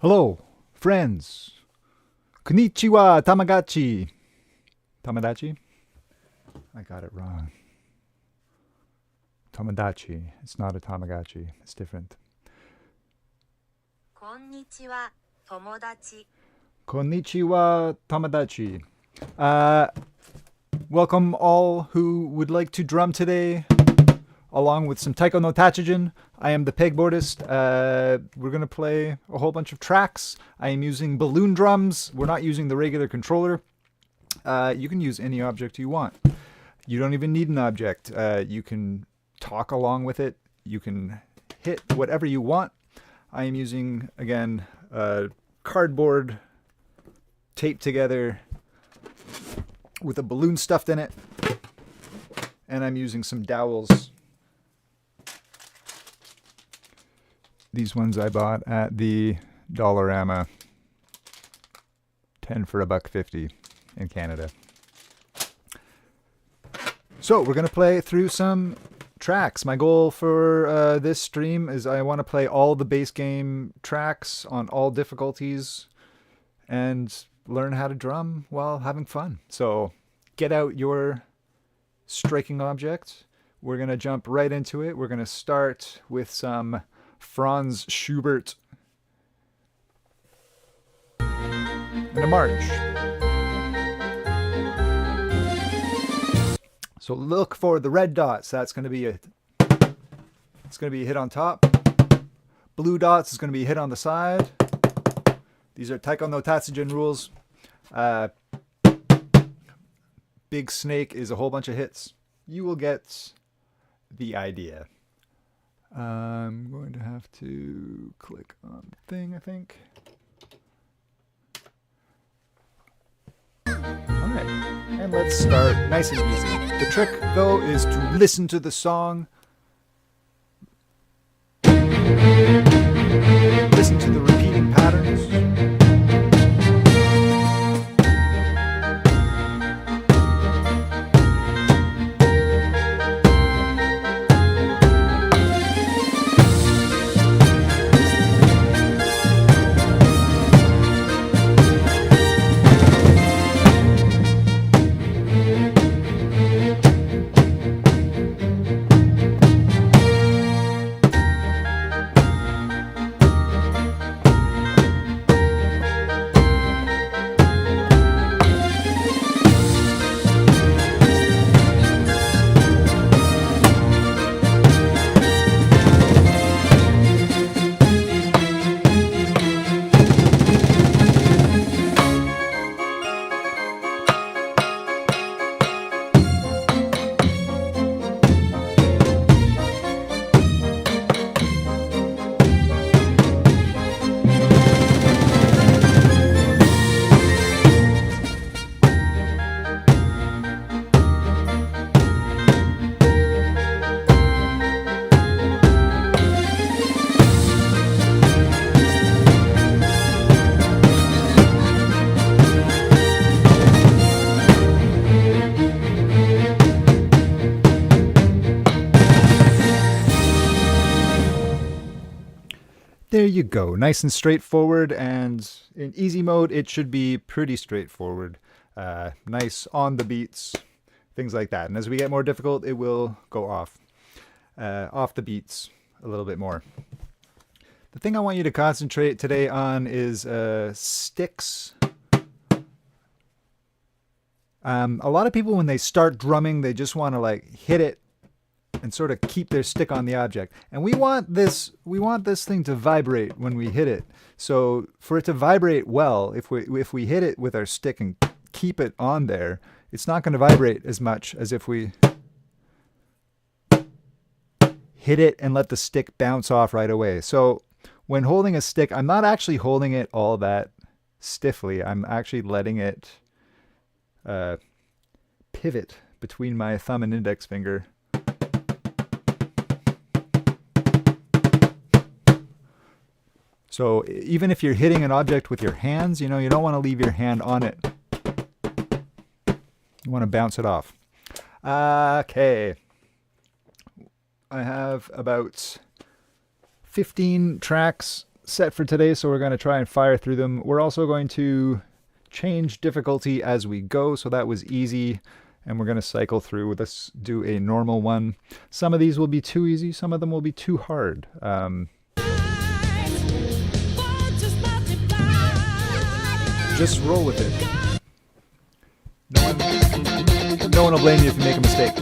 Hello, friends. Konnichiwa, Tamagotchi. Tamagotchi? I got it wrong. Tamagotchi. It's not a Tamagotchi. It's different. こんにちは、友達。 Konnichiwa, Tamagotchi. Welcome all who would like to drum today, along with some Taiko no Tatsujin. I am the pegboardist. We're going to play a whole bunch of tracks. I am using balloon drums. We're not using the regular controller. You can use any object you want. You don't even need an object. You can talk along with it. You can hit whatever you want. I am using, again, cardboard taped together with a balloon stuffed in it. And I'm using some dowels. These ones I bought at the Dollarama. 10 for $1.50 in Canada. So we're going to play through some tracks. My goal for this stream is I want to play all the base game tracks on all difficulties and learn how to drum while having fun. So get out your striking object. We're going to jump right into it. We're going to start with some Franz Schubert and a march. So look for the red dots. That's going to be a hit on top. Blue dots is going to be a hit on the side. These are Taiko no Tatsujin rules. Big snake is a whole bunch of hits. You will get the idea. I'm going to have to click on the thing, I think. Alright, and let's start nice and easy. The trick, though, is to listen to the song. Listen to the repeating patterns. There you go. Nice and straightforward, and in easy mode it should be pretty straightforward. Nice on the beats, things like that. And as we get more difficult, it will go off the beats a little bit more. The thing I want you to concentrate today on is sticks. A lot of people, when they start drumming, they just want to like hit it and sort of keep their stick on the object. And we want this thing to vibrate when we hit it. So for it to vibrate well, if we hit it with our stick and keep it on there, it's not going to vibrate as much as if we hit it and let the stick bounce off right away. So when holding a stick, I'm not actually holding it all that stiffly. I'm actually letting it pivot between my thumb and index finger. So even if you're hitting an object with your hands, you don't want to leave your hand on it. You want to bounce it off. Okay. I have about 15 tracks set for today, so we're going to try and fire through them. We're also going to change difficulty as we go, so that was easy, and we're going to cycle through. Let's do a normal one. Some of these will be too easy, some of them will be too hard. Just roll with it. No one will blame you if you make a mistake.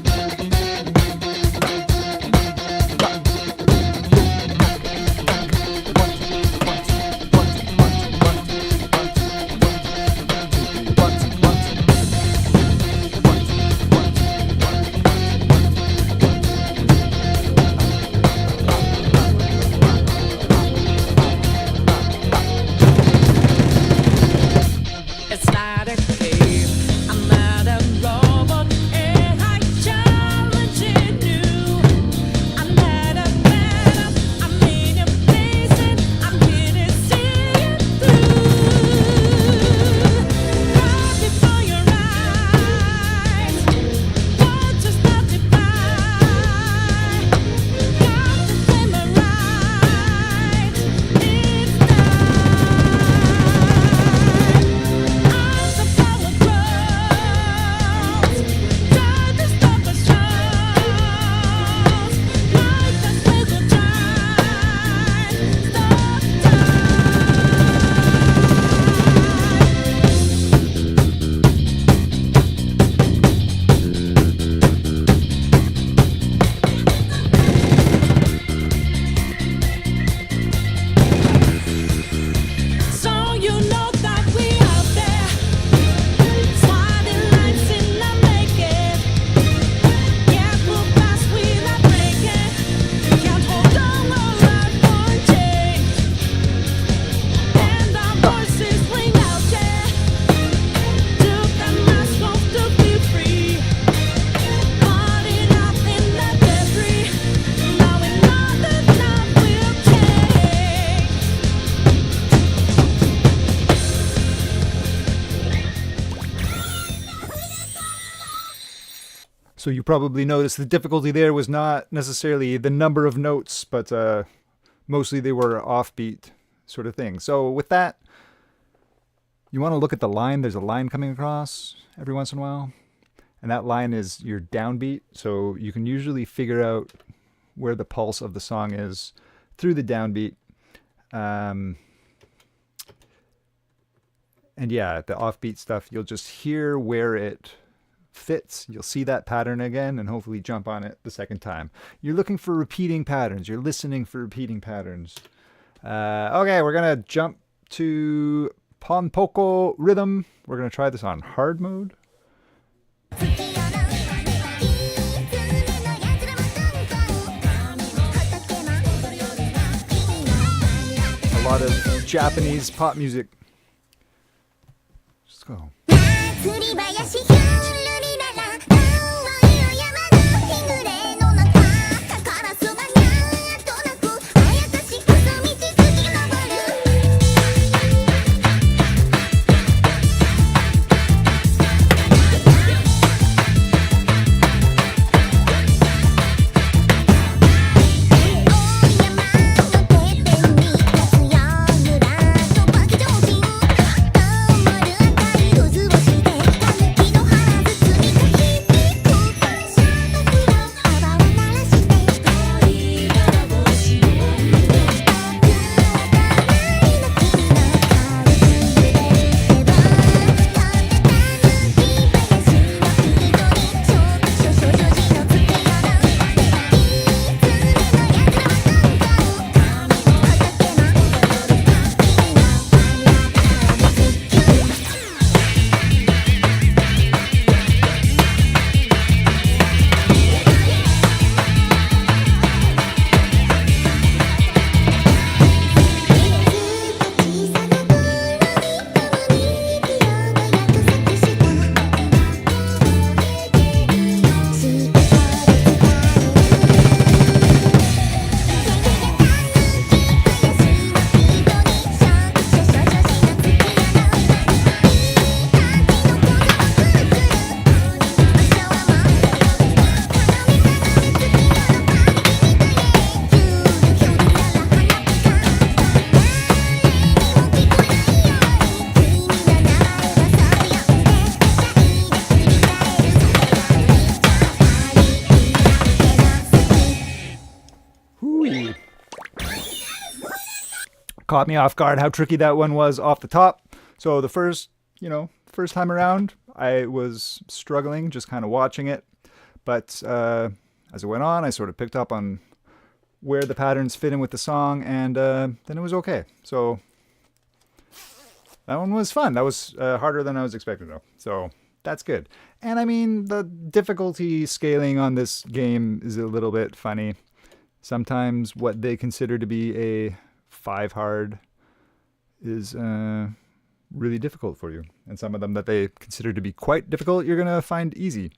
So you probably noticed the difficulty there was not necessarily the number of notes, but mostly they were offbeat sort of thing. So with that, you want to look at the line. There's a line coming across every once in a while, and that line is your downbeat. So you can usually figure out where the pulse of the song is through the downbeat. And yeah, the offbeat stuff, you'll just hear where it fits. You'll see that pattern again and hopefully jump on it the second time. You're looking for repeating patterns. You're listening for repeating patterns. Okay, we're going to jump to Ponpoko rhythm. We're going to try this on hard mode. A lot of Japanese pop music. Let's go. caught me off guard how tricky that one was off the top. So the first time around, I was struggling, just kind of watching it. But as it went on, I sort of picked up on where the patterns fit in with the song, and then it was okay. So that one was fun. That was harder than I was expecting, though. So that's good. And I mean, the difficulty scaling on this game is a little bit funny. Sometimes what they consider to be a 5 hard is really difficult for you. And some of them that they consider to be quite difficult, you're going to find easy.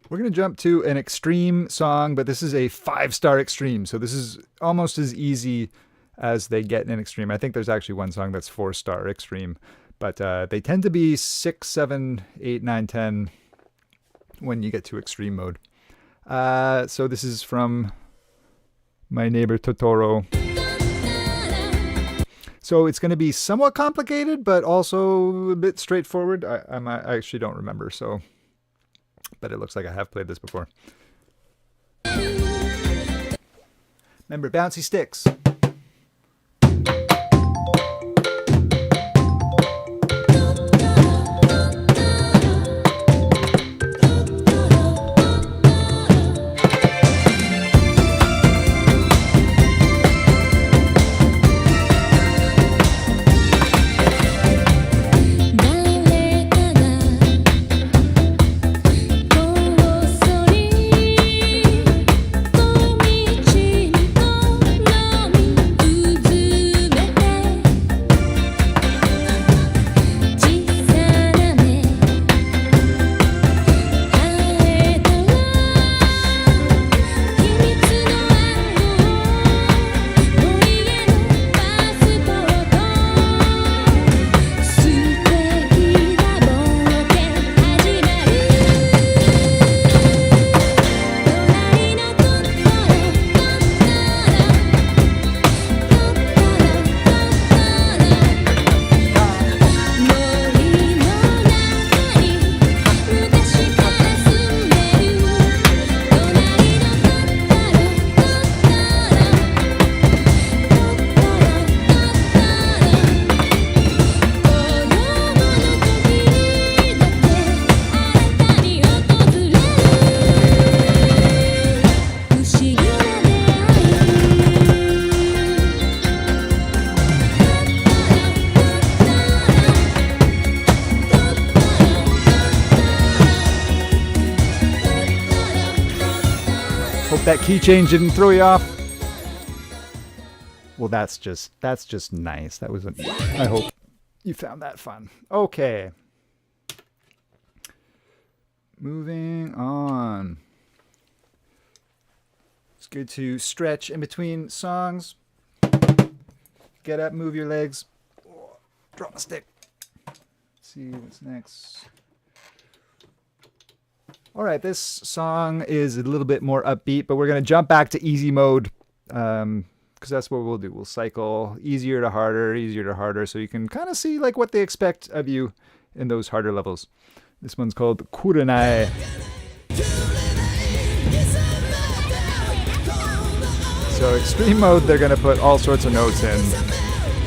We're going to jump to an extreme song, but this is a 5-star extreme. So this is almost as easy as they get in an extreme. I think there's actually one song that's 4-star extreme, but they tend to be 6, 7, 8, 9, 10 when you get to extreme mode. So this is from My Neighbor Totoro. So it's going to be somewhat complicated, but also a bit straightforward. I actually don't remember, so, but it looks like I have played this before. Remember, bouncy sticks. Hope that key change didn't throw you off. Well, that's just nice. That was I hope you found that fun. Okay. Moving on. It's good to stretch in between songs. Get up, move your legs. Drop a stick. Let's see what's next. All right, this song is a little bit more upbeat, but we're going to jump back to easy mode because that's what we'll do. We'll cycle easier to harder, so you can kind of see like what they expect of you in those harder levels. This one's called Kurenai. So extreme mode, they're going to put all sorts of notes in,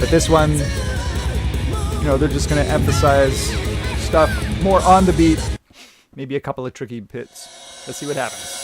but this one, they're just going to emphasize stuff more on the beat. Maybe a couple of tricky pits. Let's see what happens.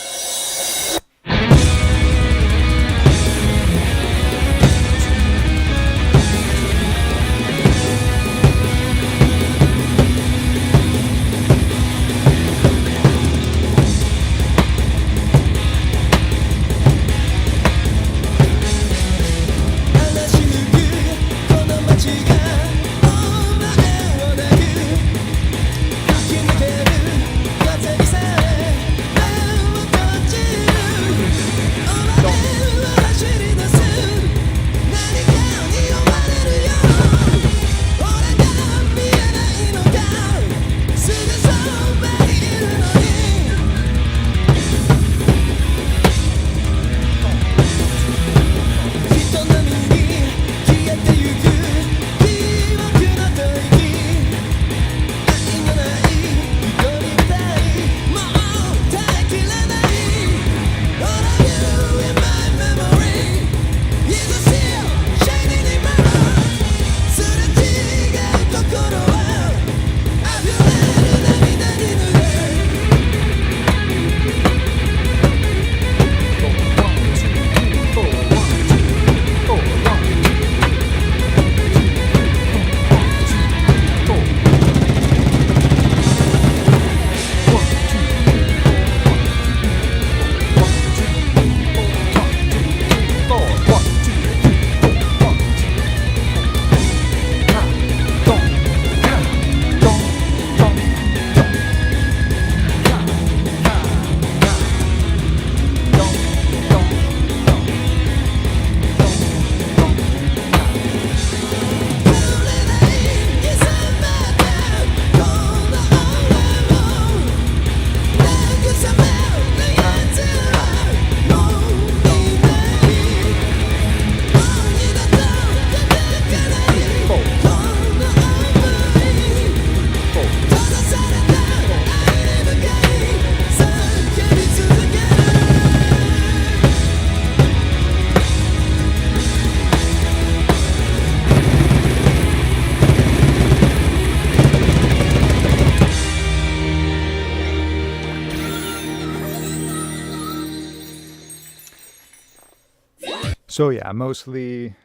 So yeah, mostly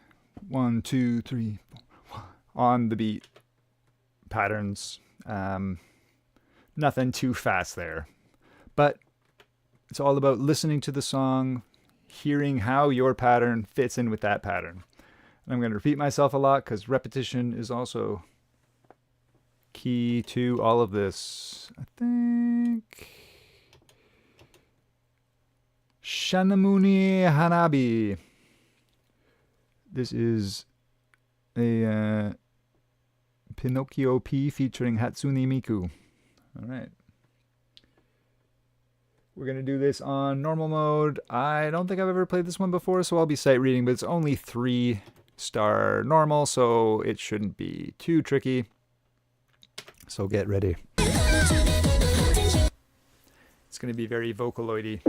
1, 2, 3, 4 on the beat patterns. Nothing too fast there. But it's all about listening to the song, hearing how your pattern fits in with that pattern. And I'm going to repeat myself a lot because repetition is also key to all of this. I think Shanamuni Hanabi. This is a Pinocchio P featuring Hatsune Miku. All right. We're going to do this on normal mode. I don't think I've ever played this one before, so I'll be sight reading, but it's only 3-star normal, so it shouldn't be too tricky. So get ready. It's going to be very vocaloidy.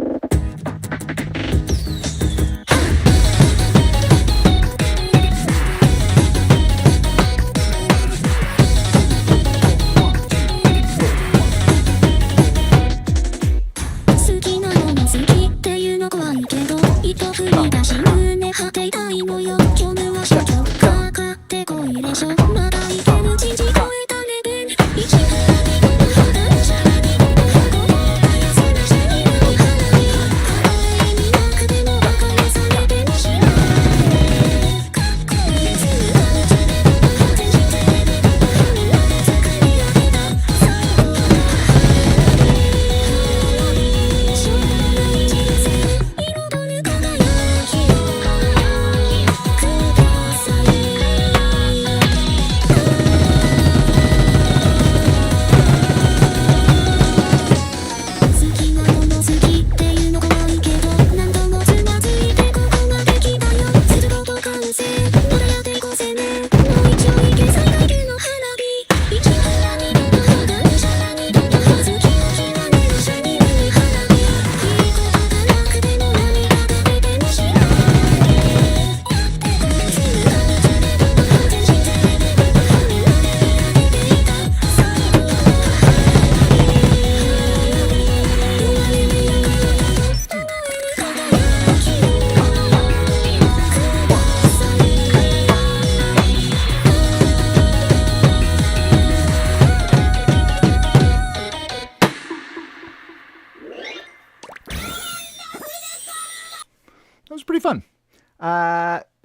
Pretty fun.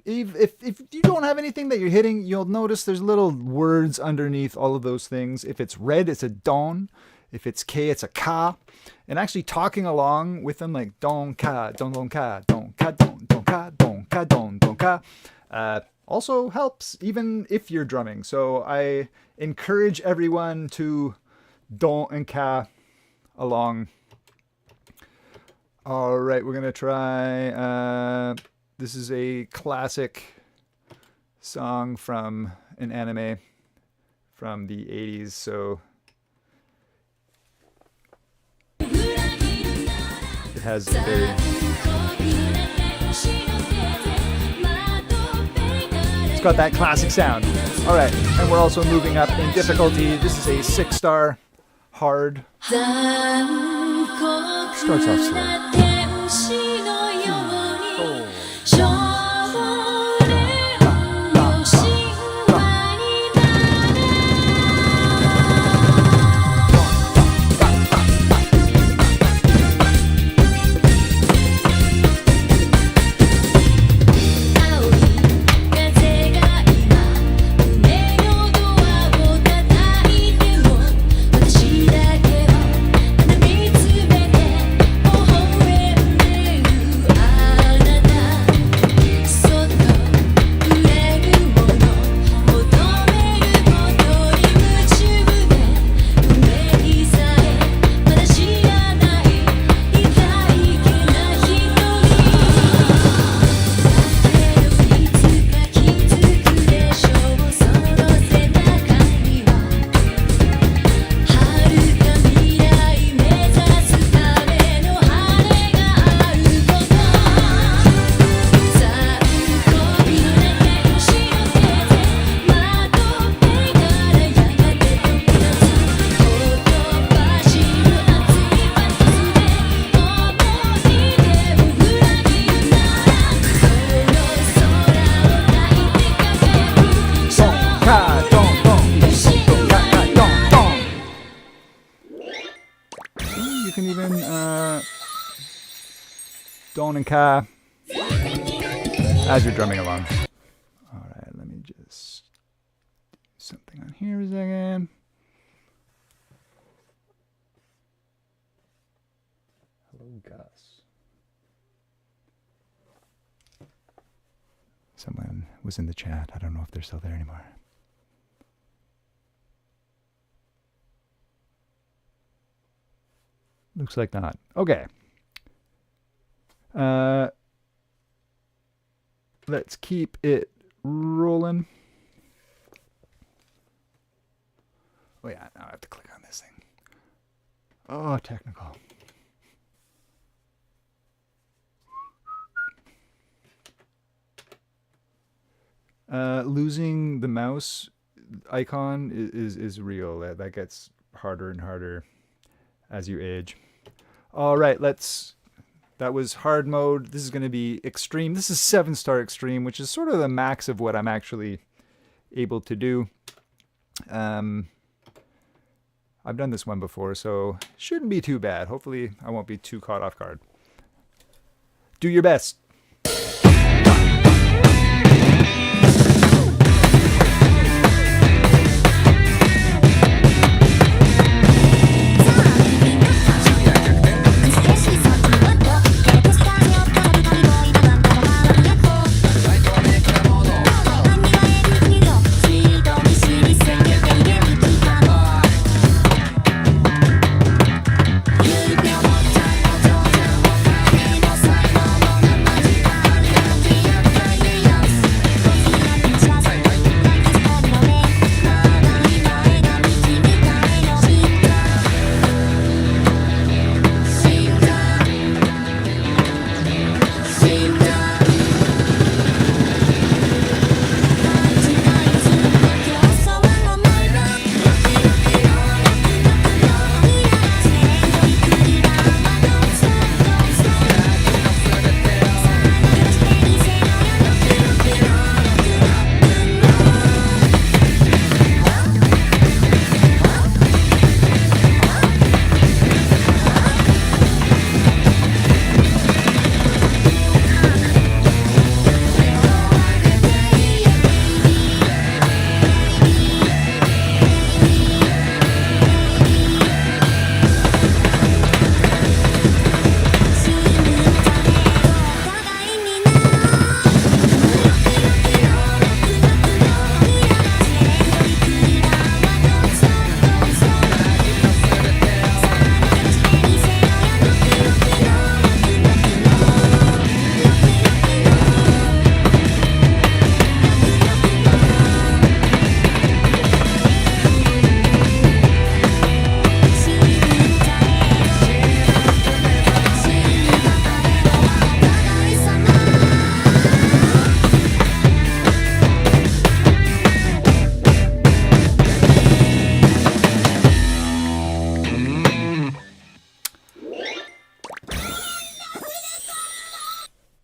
If you don't have anything that you're hitting, you'll notice there's little words underneath all of those things. If it's red, it's a don. If it's K, it's a ka. And actually talking along with them like don ka, don ka, don ka, don ka, don ka, don ka, also helps even if you're drumming. So I encourage everyone to don and ka along. All right, we're going to try, this is a classic song from an anime from the 80s, so it has a very... It's got that classic sound. All right, and we're also moving up in difficulty. This is a 6-star hard. Starts off slow. Don and Ka as you're drumming along. Alright, let me just do something on here a second. Hello, Gus. Someone was in the chat. I don't know if they're still there anymore. Looks like not. Okay. Let's keep it rolling. Oh yeah, now I have to click on this thing. Oh, technical. Losing the mouse icon is real. That gets harder and harder as you age. All right, that was hard mode. This is going to be extreme. This is 7-star extreme, which is sort of the max of what I'm actually able to do. I've done this one before, so shouldn't be too bad. Hopefully I won't be too caught off guard. Do your best.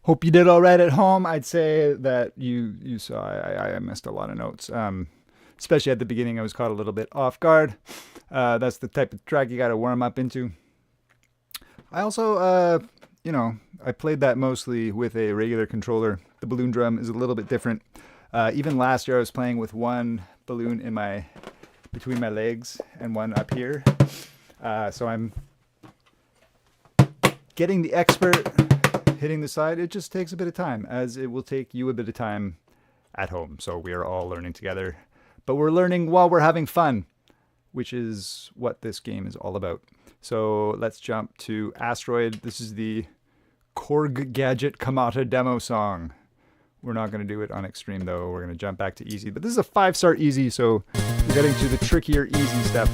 Hope you did all right at home. I'd say that you saw I missed a lot of notes. Especially at the beginning, I was caught a little bit off guard. That's the type of track you got to warm up into. I also, I played that mostly with a regular controller. The balloon drum is a little bit different. Even last year, I was playing with one balloon between my legs and one up here. So I'm getting the expert. Hitting the side, it just takes a bit of time, as it will take you a bit of time at home. So we are all learning together, but we're learning while we're having fun, which is what this game is all about. So let's jump to Asteroid. This is the Korg Gadget Kamata demo song. We're not going to do it on extreme though. We're going to jump back to easy, but this is a 5-star easy, so we're getting to the trickier easy stuff.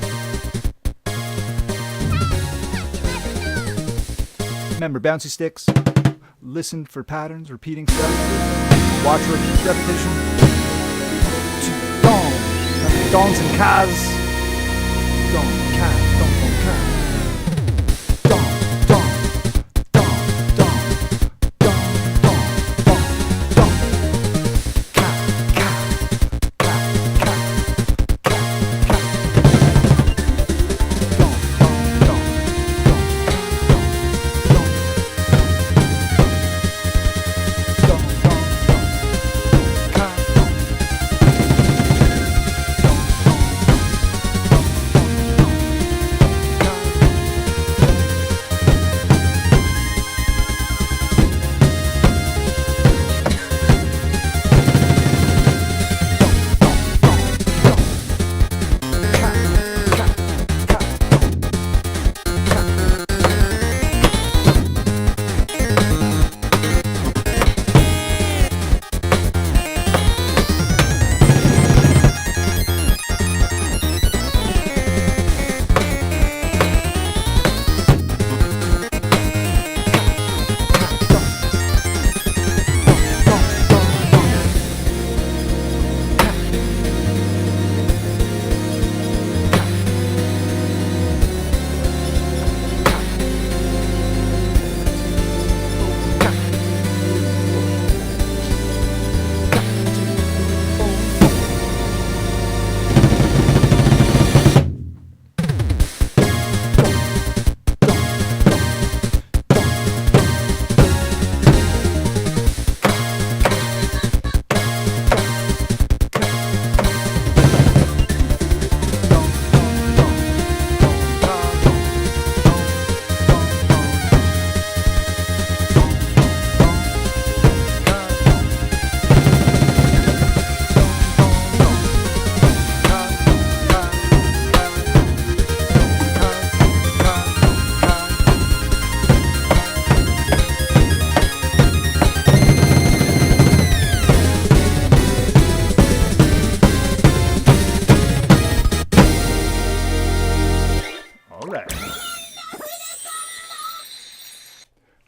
Remember, bouncy sticks. Listen for patterns, repeating stuff. Watch repetition. Dong. Dongs and Kaz. Dong, Kaz, dong, dong, Kaz. Dong, dong, dong, dong, dong, dong, dong, dong. Ka, ka, ka, ka, ka, ka. Dong, dong, dong, dong, dong.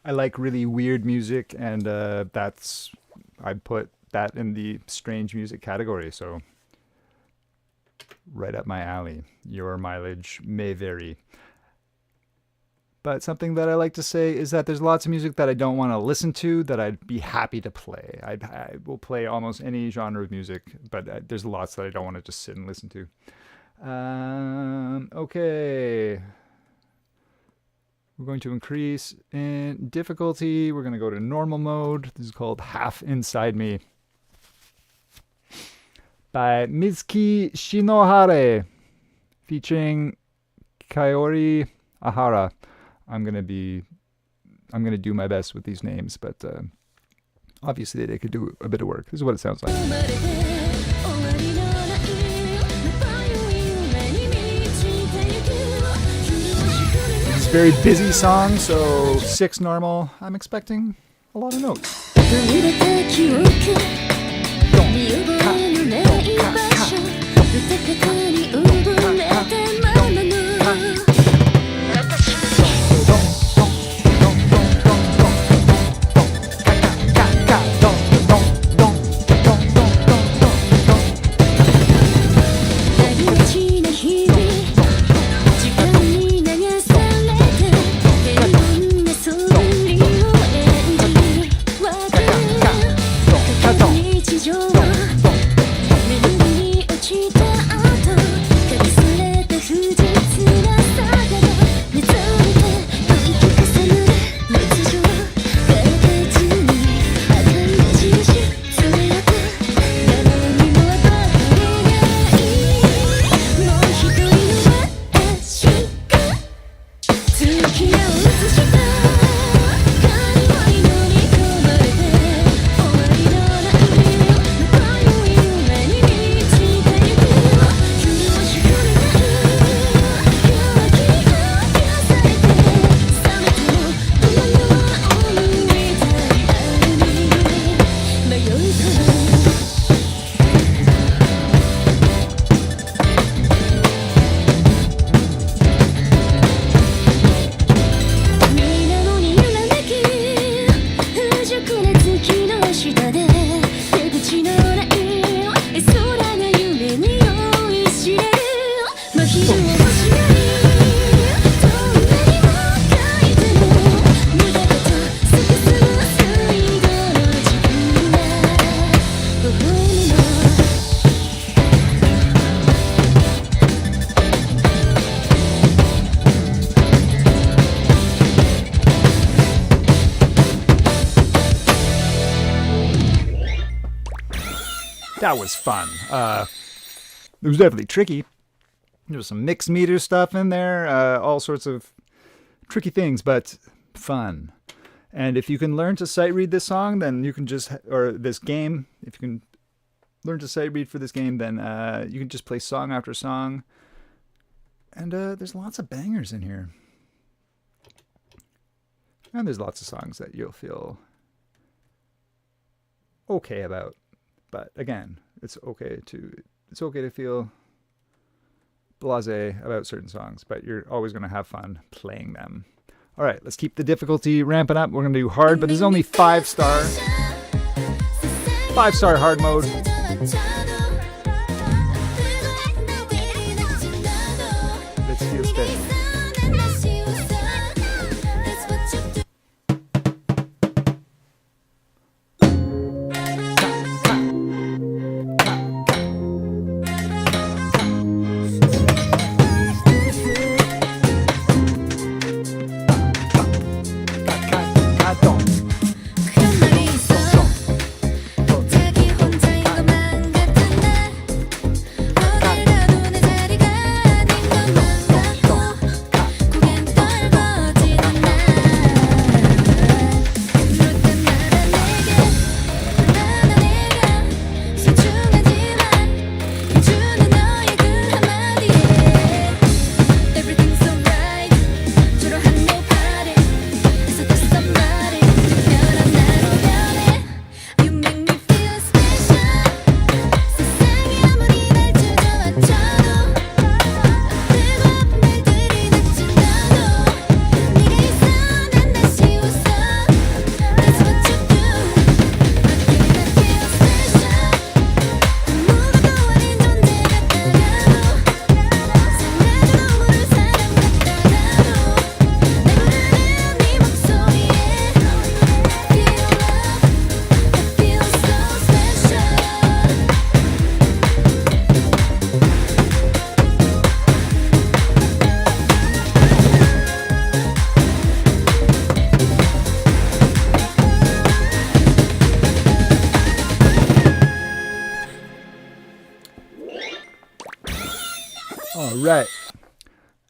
I like really weird music, and that's I'd put that in the strange music category. So right up my alley. Your mileage may vary. But something that I like to say is that there's lots of music that I don't want to listen to that I'd be happy to play. I will play almost any genre of music, but there's lots that I don't want to just sit and listen to. Okay. We're going to increase in difficulty. We're going to go to normal mode. This is called Half Inside Me by Mizuki Shinohara featuring Kaori Ahara. I'm gonna do my best with these names, but obviously they could do a bit of work. This is what it sounds like. It's a very busy song, so 6 normal. I'm expecting a lot of notes. That was fun. It was definitely tricky. There was some mixed meter stuff in there, all sorts of tricky things, but fun. And if you can learn to sight read this song, then you can just, or this game, if you can learn to sight read for this game, then you can just play song after song. And there's lots of bangers in here. And there's lots of songs that you'll feel okay about. But again, it's okay to feel blasé about certain songs, but you're always going to have fun playing them. All right, let's keep the difficulty ramping up. We're going to do hard, but this is only 5-star. 5-star hard mode. Let's feel special. right.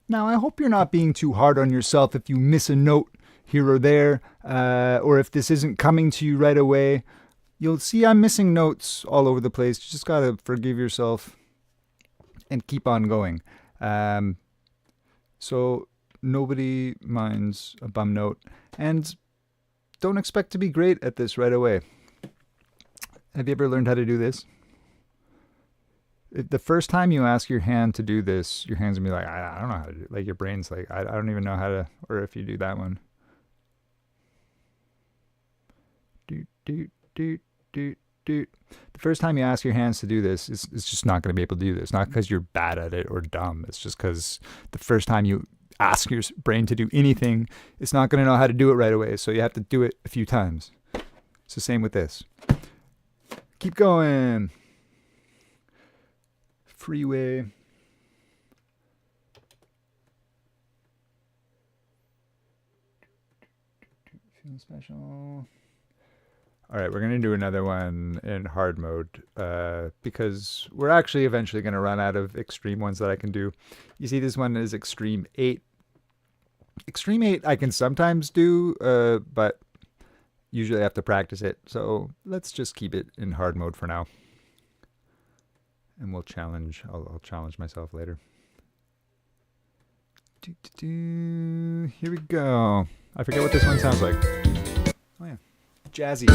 Now, I hope you're not being too hard on yourself if you miss a note here or there, or if this isn't coming to you right away. You'll see I'm missing notes all over the place. You just gotta forgive yourself and keep on going. So nobody minds a bum note. And don't expect to be great at this right away. Have you ever learned how to do this? The first time you ask your hand to do this, your hand's gonna be like, I don't know how to do it. Like your brain's like, I don't even know how to, or if you do that one. Doot, doot, doot, doot, doot. The first time you ask your hands to do this, it's just not going to be able to do this. Not because you're bad at it or dumb. It's just because the first time you ask your brain to do anything, it's not going to know how to do it right away. So you have to do it a few times. It's the same with this. Keep going. Freeway. Feeling special. All right, we're going to do another one in hard mode because we're actually eventually going to run out of extreme ones that I can do. You see, this one is extreme 8. Extreme 8 I can sometimes do, but usually I have to practice it. So let's just keep it in hard mode for now. And we'll challenge, I'll challenge myself later. Here we go. I forget what this one sounds like. Oh yeah. Jazzy.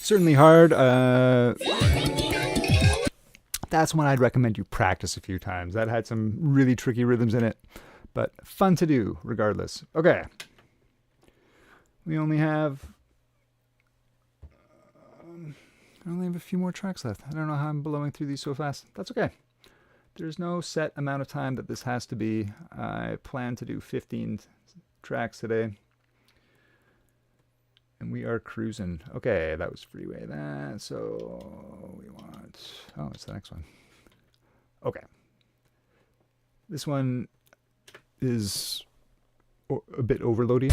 Certainly hard. That's one I'd recommend you practice a few times. That had some really tricky rhythms in it, but fun to do regardless. Okay. We only have a few more tracks left. I don't know how I'm blowing through these so fast. That's okay. There's no set amount of time that this has to be. I plan to do 15 tracks today. And we are cruising. Okay, that was Freeway. That. So we want... Oh, it's the next one. Okay. This one is a bit overloady.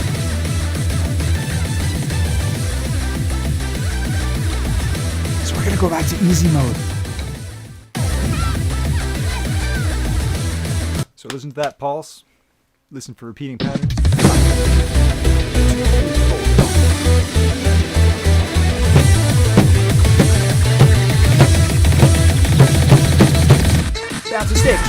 So we're going to go back to easy mode. So listen to that pulse. Listen for repeating patterns. Down to sticks.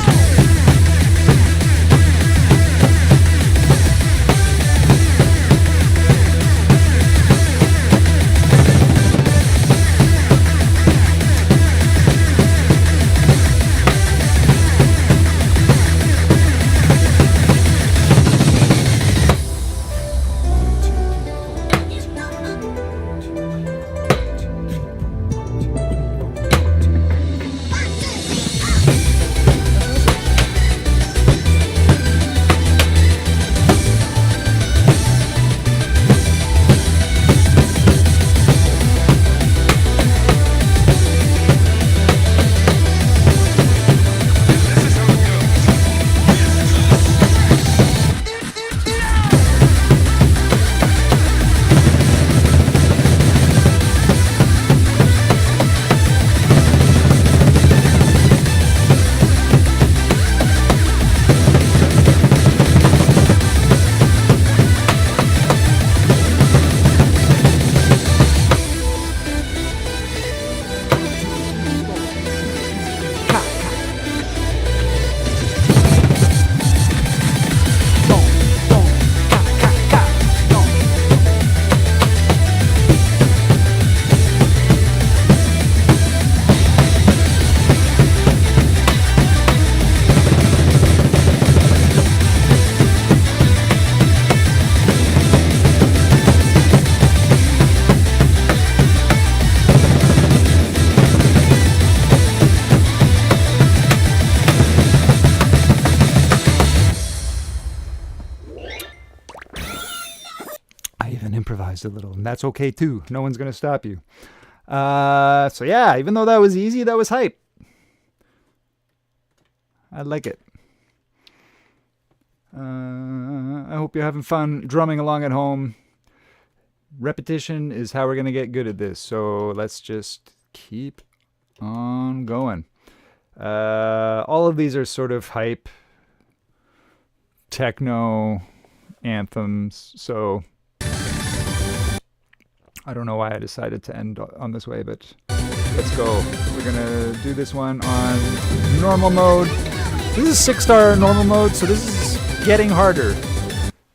improvised a little, and that's okay too. No one's going to stop you. So yeah, even though that was easy, that was hype. I like it. I hope you're having fun drumming along at home. Repetition is how we're going to get good at this. So let's just keep on going. All of these are sort of hype techno anthems. So I don't know why I decided to end on this way, but let's go. We're going to do this one on normal mode. This is 6-star normal mode, so this is getting harder.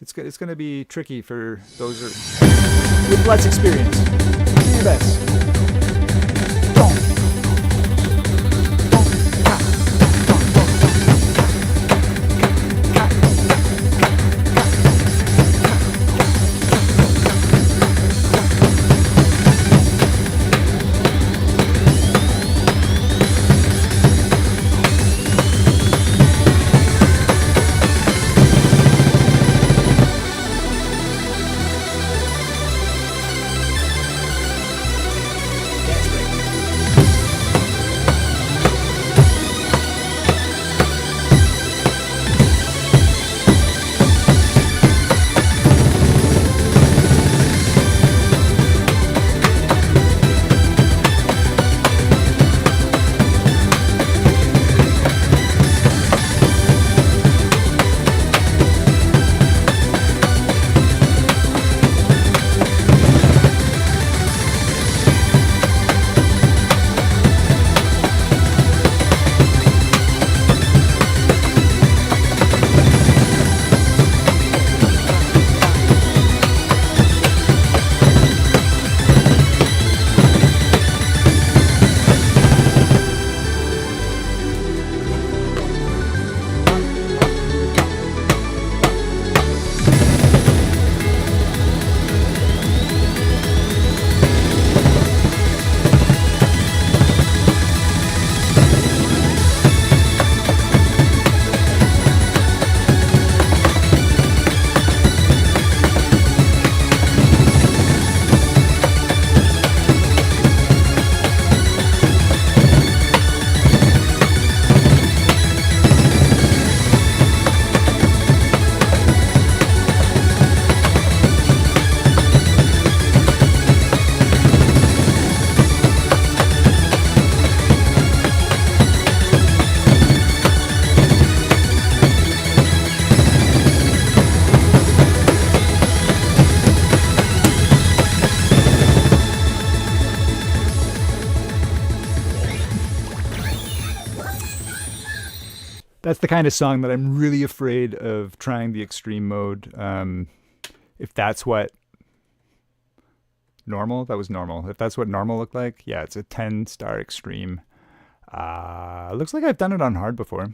It's going to be tricky for those with less experience. Do your best. That's the kind of song that I'm really afraid of trying the extreme mode. If that's what normal, that was normal. If that's what normal looked like, yeah, it's a 10-star extreme. Looks like I've done it on hard before.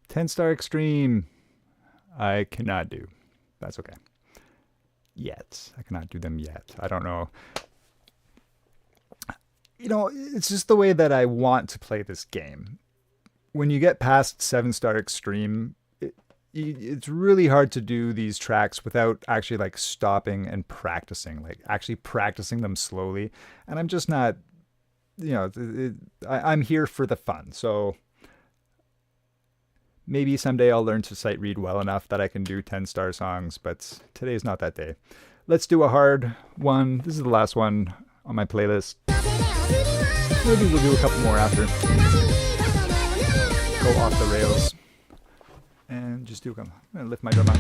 10-star extreme, I cannot do. That's okay. Yet. I cannot do them yet. I don't know. You know, it's just the way that I want to play this game. When you get past 7-star extreme, it's really hard to do these tracks without actually like stopping and practicing, like actually practicing them slowly. And I'm just not, you know, I'm here for the fun. So maybe someday I'll learn to sight read well enough that I can do 10-star songs, but today's not that day. Let's do a hard one. This is the last one on my playlist. Maybe we'll do a couple more after. Go off the rails. And just do, I'm going to lift my drum up.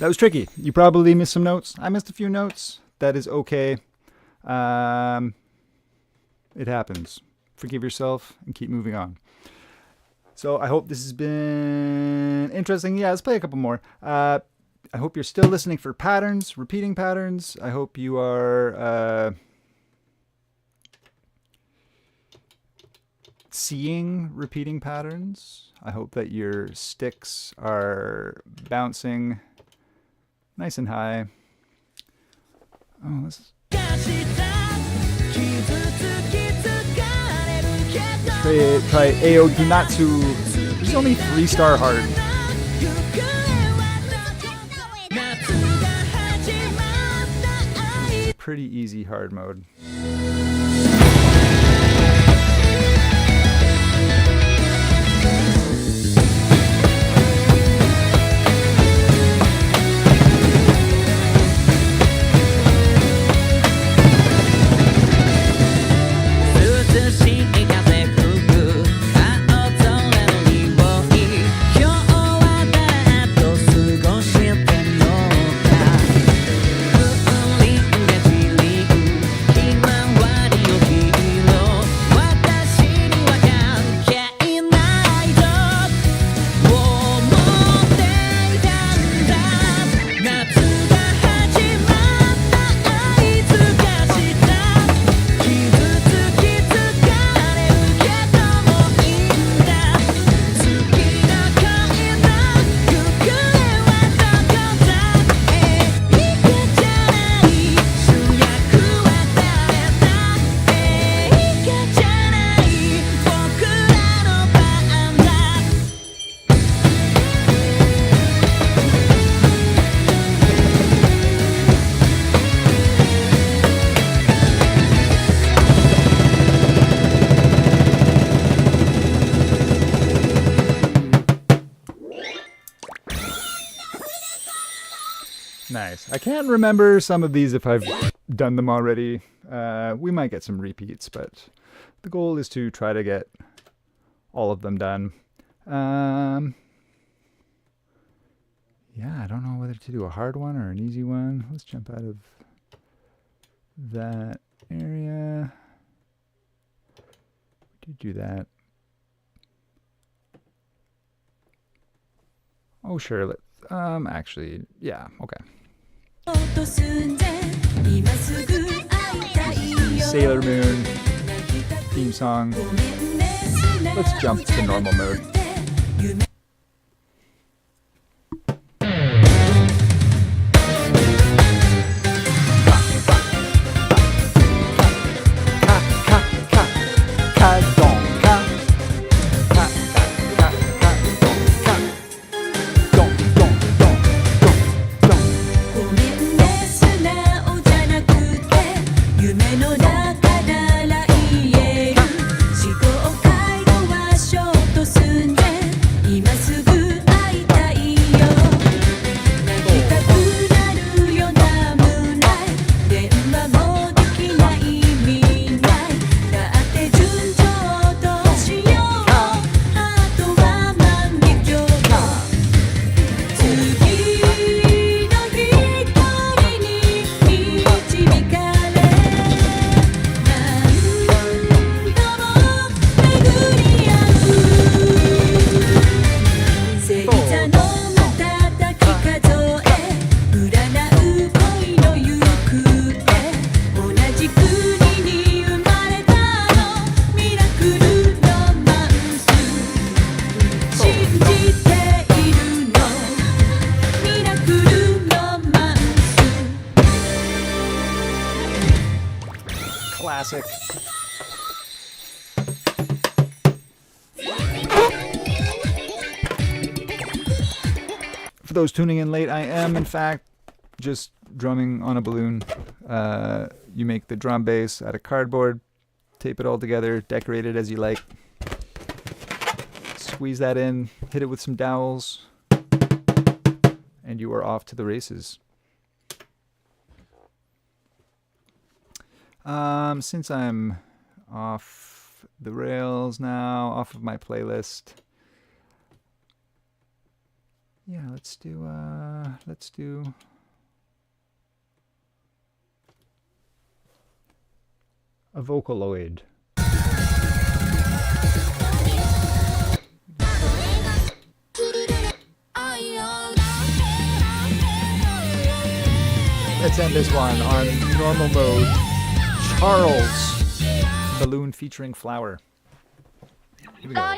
That was tricky. You probably missed some notes. I missed a few notes. That is okay. It happens. Forgive yourself and keep moving on. So I hope this has been interesting. Yeah, let's play a couple more. I hope you're still listening for patterns, repeating patterns. I hope you are seeing repeating patterns. I hope that your sticks are bouncing nice and high. Oh, let's try Ao Gunatsu. This is only 3-star hard. Pretty easy hard mode. Nice. I can't remember some of these if I've done them already. We might get some repeats, but the goal is to try to get all of them done. Yeah, I don't know whether to do a hard one or an easy one. Let's jump out of that area. Do that. Oh, sure. Let's, actually, yeah, okay. Sailor Moon theme song. Let's jump to normal mode. Classic. For those tuning in late, I am in fact just drumming on a balloon. You make the drum bass out of cardboard, tape it all together, decorate it as you like. Squeeze that in, hit it with some dowels, and you are off to the races. Since I'm off the rails now, off of my playlist, yeah, let's do Let's do a Vocaloid. Let's end this one on normal mode. Charles, balloon featuring flower. Here we go.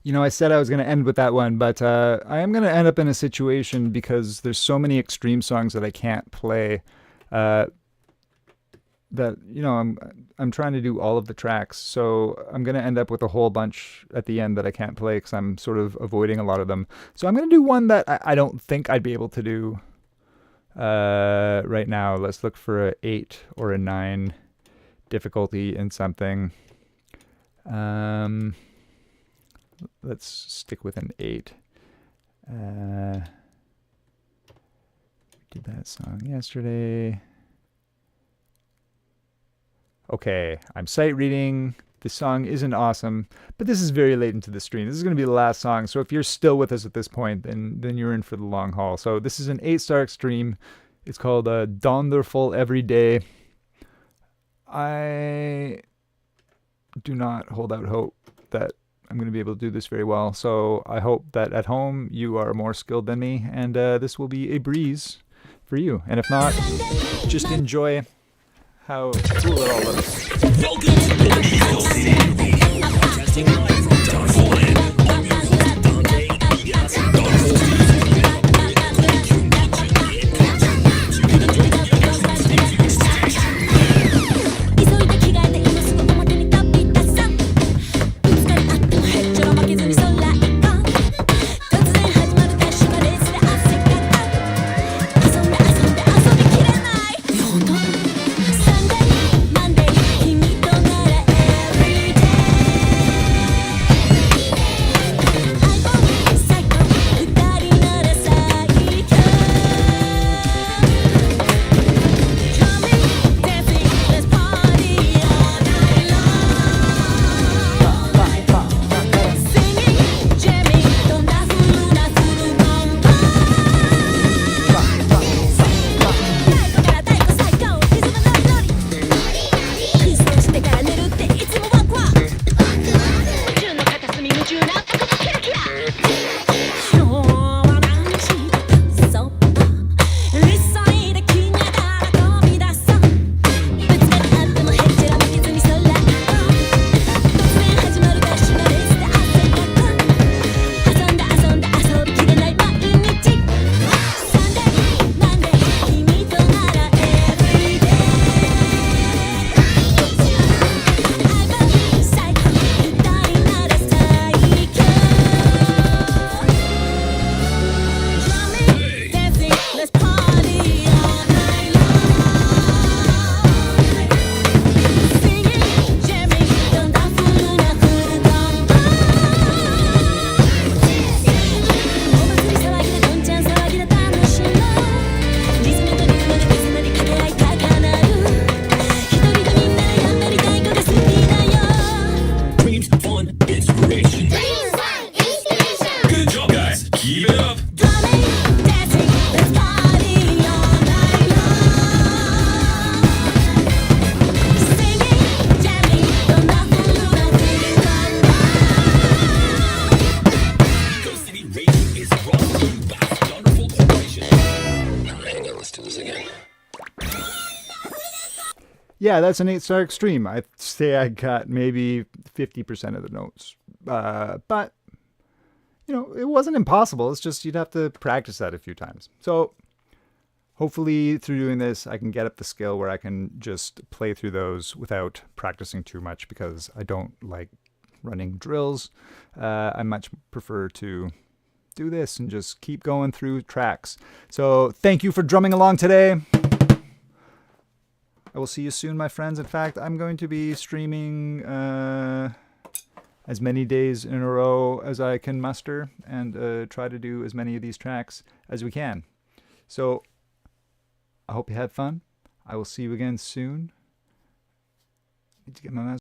You know, I said I was going to end with that one, but I am going to end up in a situation because there's so many extreme songs that I can't play. That you know, I'm trying to do all of the tracks, so I'm going to end up with a whole bunch at the end that I can't play because I'm sort of avoiding a lot of them. So I'm going to do one that I don't think I'd be able to do right now. Let's look for a 8 or a 9 difficulty in something. Let's stick with an 8. We did that song yesterday. Okay, I'm sight reading. This song isn't awesome, but this is very late into the stream. This is going to be the last song, so if you're still with us at this point, then you're in for the long haul. So this is an 8-star extreme. It's called Donderful Every Day. I do not hold out hope that I'm going to be able to do this very well. So I hope that at home you are more skilled than me, and this will be a breeze for you. And if not, just enjoy how cool it all looks. Welcome to Yeah, that's an 8-star extreme. I'd say I got maybe 50% of the notes. But, it wasn't impossible. It's just you'd have to practice that a few times. So hopefully through doing this, I can get up the skill where I can just play through those without practicing too much because I don't like running drills. I much prefer to do this and just keep going through tracks. So thank you for drumming along today. I will see you soon, my friends. In fact, I'm going to be streaming as many days in a row as I can muster and try to do as many of these tracks as we can. So I hope you had fun. I will see you again soon. Need to get my mouse.